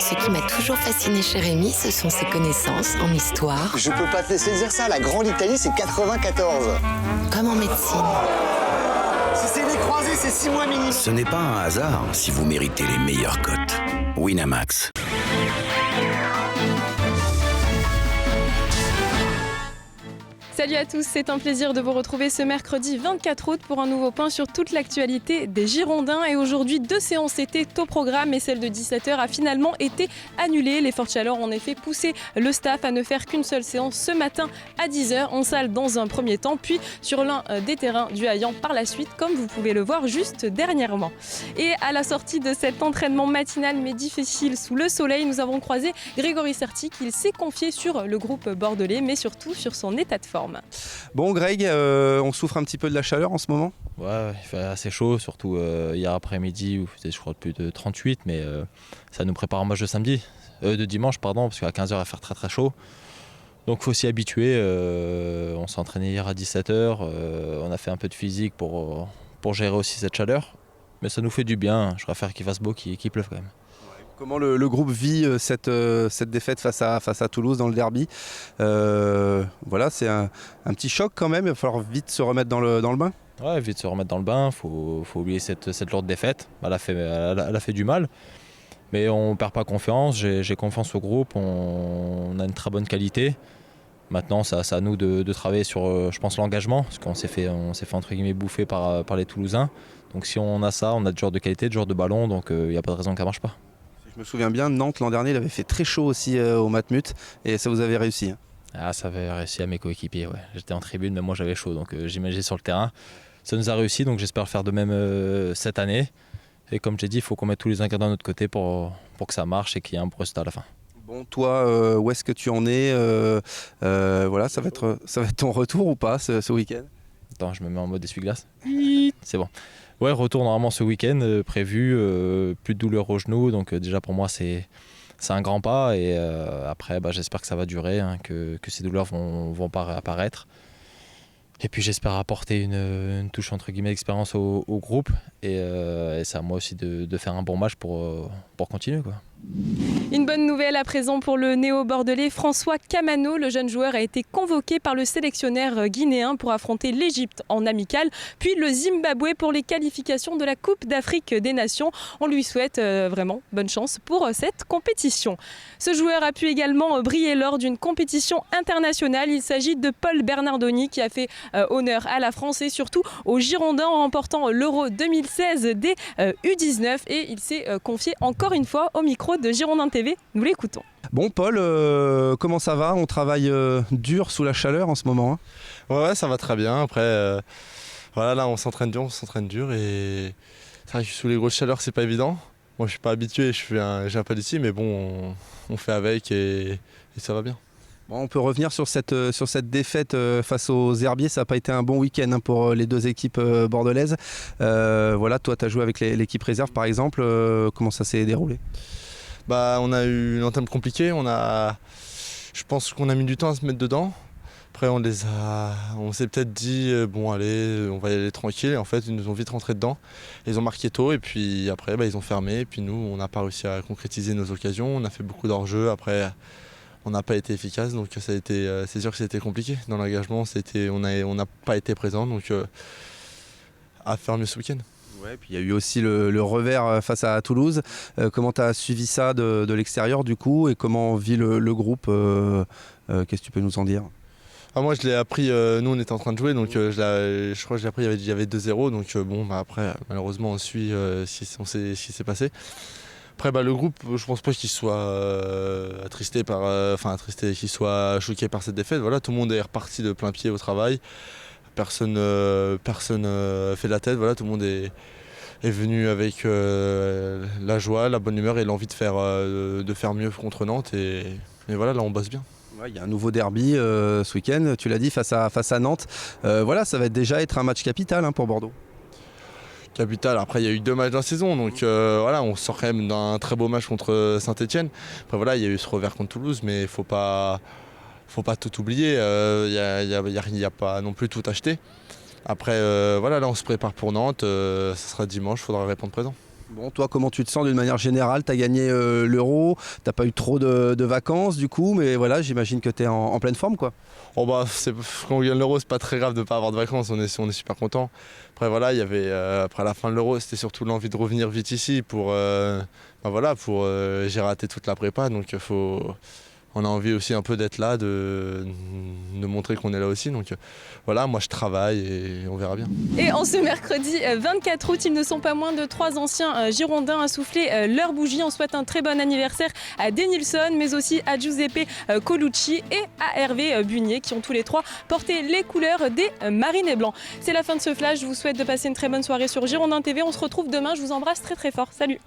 Ce qui m'a toujours fasciné chez Rémi, ce sont ses connaissances en histoire. Je peux pas te laisser dire ça, la grande Italie, c'est 94. Comme en médecine. Si c'est les croisés, c'est 6 mois minimum. Ce n'est pas un hasard si vous méritez les meilleures cotes. Winamax. Salut à tous, c'est un plaisir de vous retrouver ce mercredi 24 août pour un nouveau point sur toute l'actualité des Girondins. Et aujourd'hui, 2 séances étaient au programme et celle de 17h a finalement été annulée. Les fortes chaleurs ont en effet poussé le staff à ne faire qu'une seule séance ce matin à 10h en salle dans un premier temps, puis sur l'un des terrains du Haillan par la suite, comme vous pouvez le voir juste dernièrement. Et à la sortie de cet entraînement matinal mais difficile sous le soleil, nous avons croisé Grégory Certi qui s'est confié sur le groupe bordelais, mais surtout sur son état de forme. Bon Greg, on souffre un petit peu de la chaleur en ce moment ? Ouais, il fait assez chaud, surtout hier après-midi où il faisait je crois plus de 38, mais ça nous prépare un match de dimanche, parce qu'à 15h il va faire très très chaud. Donc il faut s'y habituer, on s'est entraîné hier à 17h, on a fait un peu de physique pour gérer aussi cette chaleur, mais ça nous fait du bien, je préfère qu'il fasse beau qu'il pleuve quand même. Comment le groupe vit cette défaite face à Toulouse dans le derby ? Voilà, c'est un petit choc quand même, il va falloir vite se remettre dans le bain. Ouais, vite se remettre dans le bain, faut oublier cette lourde défaite, elle a fait du mal, mais on ne perd pas confiance, j'ai confiance au groupe, on a une très bonne qualité. Maintenant, c'est à nous de travailler sur, je pense, l'engagement, parce qu'on s'est fait entre guillemets bouffer par les Toulousains. Donc si on a ça, on a du genre de qualité, du genre de ballon, donc il n'y a pas de raison que ça ne marche pas. Je me souviens bien, Nantes l'an dernier, il avait fait très chaud aussi au Matmut et ça vous avait réussi. Ah, ça avait réussi à mes coéquipiers, ouais. J'étais en tribune, mais moi j'avais chaud, donc j'imaginais sur le terrain. Ça nous a réussi, donc j'espère faire de même cette année. Et comme j'ai dit, il faut qu'on mette tous les ingrédients de notre côté pour que ça marche et qu'il y ait un bon résultat à la fin. Bon, toi, où est-ce que tu en es voilà, ça va être ton retour ou pas ce week-end ? Attends, je me mets en mode essuie-glace. C'est bon. Ouais, retour normalement ce week-end prévu, plus de douleur au genou, donc déjà pour moi c'est un grand pas et après j'espère que ça va durer, que ces douleurs vont pas réapparaître. Et puis j'espère apporter une touche entre guillemets d'expérience au groupe et c'est à moi aussi de faire un bon match pour continuer, quoi. Une bonne nouvelle à présent pour le néo-bordelais François Kamano. Le jeune joueur a été convoqué par le sélectionneur guinéen pour affronter l'Égypte en amical, puis le Zimbabwe pour les qualifications de la Coupe d'Afrique des Nations. On lui souhaite vraiment bonne chance pour cette compétition. Ce joueur a pu également briller lors d'une compétition internationale. Il s'agit de Paul Bernardoni qui a fait honneur à la France et surtout aux Girondins en remportant l'Euro 2016 des U19 et il s'est confié encore une fois au micro de Girondins TV, nous l'écoutons. Bon Paul, comment ça va ? On travaille dur sous la chaleur en ce moment, Ouais, ça va très bien. Après, voilà, là on s'entraîne dur et c'est vrai que sous les grosses chaleurs c'est pas évident. Moi je suis pas habitué, j'ai un peu d'ici, mais bon, on fait avec et ça va bien. Bon, on peut revenir sur cette défaite face aux Herbiers. Ça n'a pas été un bon week-end pour les deux équipes bordelaises. Voilà, toi tu as joué avec l'équipe réserve par exemple, comment ça s'est déroulé ? On a eu une entame compliquée, je pense qu'on a mis du temps à se mettre dedans. Après on s'est peut-être dit allez, on va y aller tranquille et en fait ils nous ont vite rentré dedans. Ils ont marqué tôt et puis après ils ont fermé et puis nous on n'a pas réussi à concrétiser nos occasions, on a fait beaucoup d'hors-jeu, après on n'a pas été efficace donc c'est sûr que c'était compliqué. Dans l'engagement on n'a pas été présent donc à faire mieux ce week-end. Ouais, puis il y a eu aussi le revers face à Toulouse. Comment tu as suivi ça de l'extérieur du coup et comment vit le groupe qu'est-ce que tu peux nous en dire ? Moi je l'ai appris, nous on était en train de jouer donc je crois que je l'ai appris, il y avait 2-0 donc après malheureusement on suit ce qui s'est passé. Après le groupe je pense pas qu'il soit attristé qu'il soit choqué par cette défaite. Voilà, tout le monde est reparti de plein pied au travail. Personne fait de la tête, voilà, tout le monde est venu avec la joie, la bonne humeur et l'envie de faire mieux contre Nantes et voilà, là on bosse bien. Ouais, il y a un nouveau derby ce week-end, tu l'as dit, face à Nantes. Voilà, ça va déjà être un match capital pour Bordeaux. Capital, après il y a eu 2 matchs dans la saison, donc voilà, on sort quand même d'un très beau match contre Saint-Etienne. Après voilà, il y a eu ce revers contre Toulouse, mais il faut pas tout oublier, il n'y a pas non plus tout acheté. Après voilà, là on se prépare pour Nantes, ça sera dimanche, il faudra répondre présent. Bon, toi, comment tu te sens d'une manière générale? Tu as gagné l'Euro, tu n'as pas eu trop de vacances du coup, mais voilà, j'imagine que tu es en pleine forme, quoi. Bon bah, quand on gagne l'Euro, c'est pas très grave de ne pas avoir de vacances, on est super content. Après voilà, il y avait après la fin de l'Euro, c'était surtout l'envie de revenir vite ici pour j'ai raté toute la prépa, donc on a envie aussi un peu d'être là, de montrer qu'on est là aussi. Donc voilà, moi je travaille et on verra bien. Et en ce mercredi 24 août, ils ne sont pas moins de 3 anciens Girondins à souffler leur bougie. On souhaite un très bon anniversaire à Denilson, mais aussi à Giuseppe Colucci et à Hervé Bunier, qui ont tous les 3 porté les couleurs des Marinés Blancs. C'est la fin de ce flash. Je vous souhaite de passer une très bonne soirée sur Girondin TV. On se retrouve demain. Je vous embrasse très très fort. Salut!